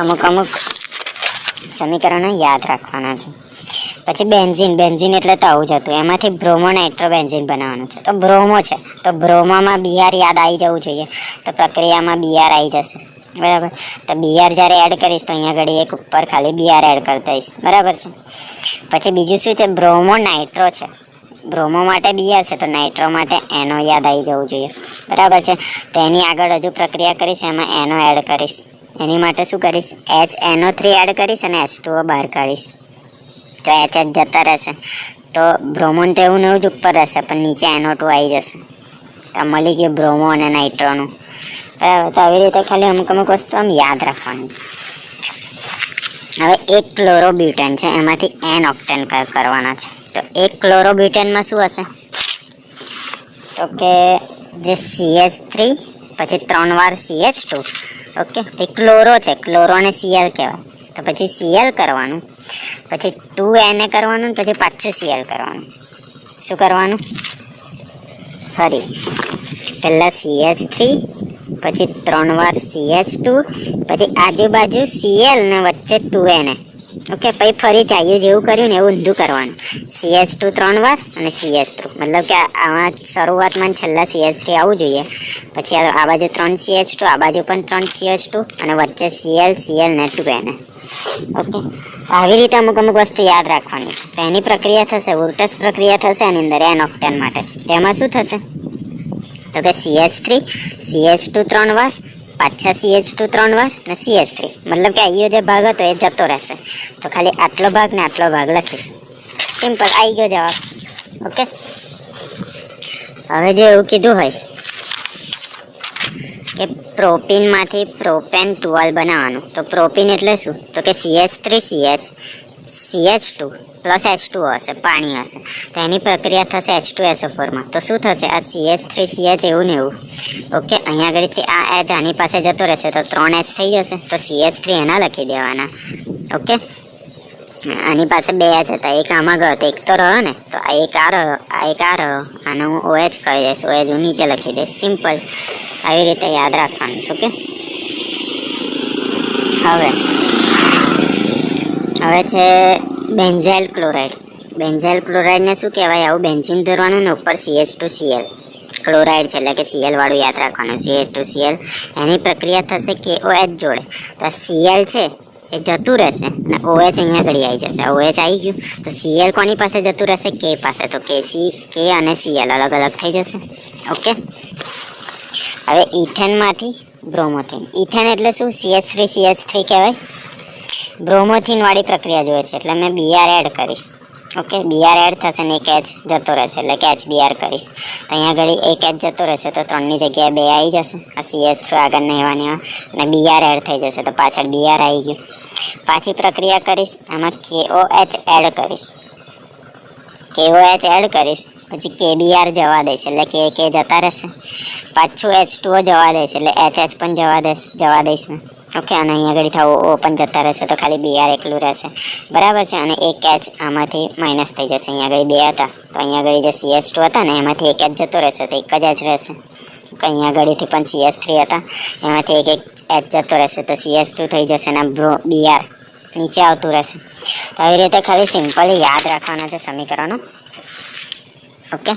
અમુક અમુક સમીકરણો યાદ રાખવાના છે. પછી બેન્ઝીન એટલે તો આવું જ હતું. એમાંથી બ્રોમો નાઇટ્રોબેન્ઝીન બનાવવાનું છે. તો બ્રોમો છે તો બ્રોમોમાં બીઆર યાદ આવી જવું જોઈએ. તો પ્રક્રિયામાં બીઆર આવી જશે, બરાબર. તો બીઆર જ્યારે એડ કરીશ તો અહીંયા ઘડી એક ઉપર ખાલી બીઆર એડ કરી દઈશ, બરાબર છે. પછી બીજું શું છે? બ્રોમો નાઇટ્રો છે. બ્રોમો માટે બીઆર છે તો નાઇટ્રો માટે એનો યાદ આવી જવું જોઈએ, બરાબર છે. તો એની આગળ હજુ પ્રક્રિયા કરીશ, એમાં એનો એડ કરીશ. એની માટે શું કરીશ? HNO3 એડ કરીશ અને H2O બહાર કાઢીશ. તો H જતા રહેશે તો બ્રોમોન તો એવું ને એવું જ ઉપર રહેશે, પણ નીચે NO2 આવી જશે. તો મળી ગયું બ્રોમો અને નાઇટ્રોનું, બરાબર. તો આવી રીતે ખાલી અમુક અમુક વસ્તુ આમ યાદ રાખવાની છે. હવે એક ક્લોરોબ્યુટેન છે, એમાંથી N ઓક્ટેન કરવાના છે. તો એક ક્લોરોબ્યુટેનમાં શું હશે? તો કે જે CH3 પછી 3 વાર CH2, ઓકે. એ ક્લોરો છે, ક્લોરોને Cl કહેવાય. તો પછી Cl કરવાનું, પછી 2Na કરવાનું, પછી પાછું Cl કરવાનું. શું કરવાનું? ફરી પહેલાં CH3 પછી 3 વાર CH2 પછી આજુબાજુ Cl ને વચ્ચે 2Na, ઓકે. પછી ફરીથી આવ્યું જેવું કર્યું ને એવું ઊંધું કરવાનું. CH2 3 વાર અને CH3, મતલબ કે આમાં શરૂઆતમાં છેલ્લા CH3 આવવું જોઈએ. પછી આ બાજુ 3 CH2, આ બાજુ પણ 3 CH2 અને વચ્ચે Cl ને 2Na, ઓકે. આવી રીતે અમુક અમુક વસ્તુ યાદ રાખવાની. તો એની પ્રક્રિયા થશે, ઉર્ટસ પ્રક્રિયા થશે એની અંદર N ઓક્ટેન માટે. તેમાં શું થશે? તો કે CH3 CH2 3 વાર, પાછા CH2 3 વાર અને CH3, મતલબ કે આઈયો જે ભાગ હતો એ જતો રહેશે. તો ખાલી આટલો ભાગ ને આટલો ભાગ લખીશું. સિમ્પલ, આવી ગયો જવાબ, ઓકે. હવે જો એવું કીધું હોય કે પ્રોપીનમાંથી પ્રોપેન 12 બનાવવાનું, તો પ્રોપીન એટલે શું? તો કે CH3CH CH2 પ્લસ H2O હશે, પાણી હશે. તો એની પ્રક્રિયા થશે H2SO4માં. તો શું થશે? આ CH3CH એવું ને એવું, ઓકે. અહીંયા આગળથી આ H આની પાસે જતો રહેશે તો 3H થઈ જશે. તો CH3 એના લખી દેવાના, ઓકે. આની પાસે 2H હતા, એક આમાં ગયો તો એક તો રહ્યો ને. તો આ એક આ રહ્યો, આ એક આ રહ્યો, આને હું OH કહી દઈશ, OH હું નીચે લખી દઈશ. સિમ્પલ, આવી રીતે યાદ રાખવાનું છે, ઓકે. હવે છે બેન્ઝાઇલ ક્લોરાઇડ. બેન્ઝાઇલ ક્લોરાઇડને શું કહેવાય? આવું બેન્ઝીન ધરવાનું ને ઉપર CH2Cl ક્લોરાઇડ છે, એટલે કે Cl વાળું યાદ રાખવાનું. CH2Cl એની પ્રક્રિયા થશે KOH જોડે. તો આ Cl છે એ જતું રહેશે અને OH અહીંયા ઘડી આવી જશે. OH આવી ગયું તો Cl કોની પાસે જતું રહેશે? K પાસે. તો K અને Cl અલગ અલગ થઈ જશે, ઓકે. હવે ઇથેનમાંથી બ્રોમોથિન. ઇથેન એટલે શું? CH3CH3 કહેવાય. બ્રોમોથિન વાળી પ્રક્રિયા જોઈએ છે એટલે મેં બીઆર એડ કરીશ, ઓકે. બીઆર એડ થશે ને એક H જતો રહેશે એટલે કે HBr કરીશ. અહીંયા આગળ એક H જતો રહેશે તો 3ની જગ્યાએ 2 આવી જશે. આ CH3 આગળ નહેવાની અને બીઆર એડ થઈ જશે તો પાછળ બીઆર આવી ગયું. પાછી પ્રક્રિયા કરીશ, આમાં KOH એડ કરીશ. KOH એડ કરીશ પછી KBr જવા દઈશ એટલે K જતા રહેશે. પાછું H2O જવા દઈશ એટલે HH પણ જવા દઈશ મેં, ઓકે. અને અહીંયા આગળ થવું O પણ જતા રહેશે તો ખાલી BR એકલું રહેશે, બરાબર છે. અને એક H આમાંથી માઇનસ થઈ જશે. અહીંયા આગળ 2 હતા તો અહીંયા આગળ જે CH2 હતા ને એમાંથી એક H જતો રહેશે તો એક જ H રહેશે. અહીંયા આગળથી પણ CH3 હતા એમાંથી એક H જતો રહેશે તો CH2 થઈ જશે અને BR નીચે આવતું રહેશે. તો આવી રીતે ખાલી સિમ્પલી યાદ રાખવાના છે સમીકરણો, ઓકે.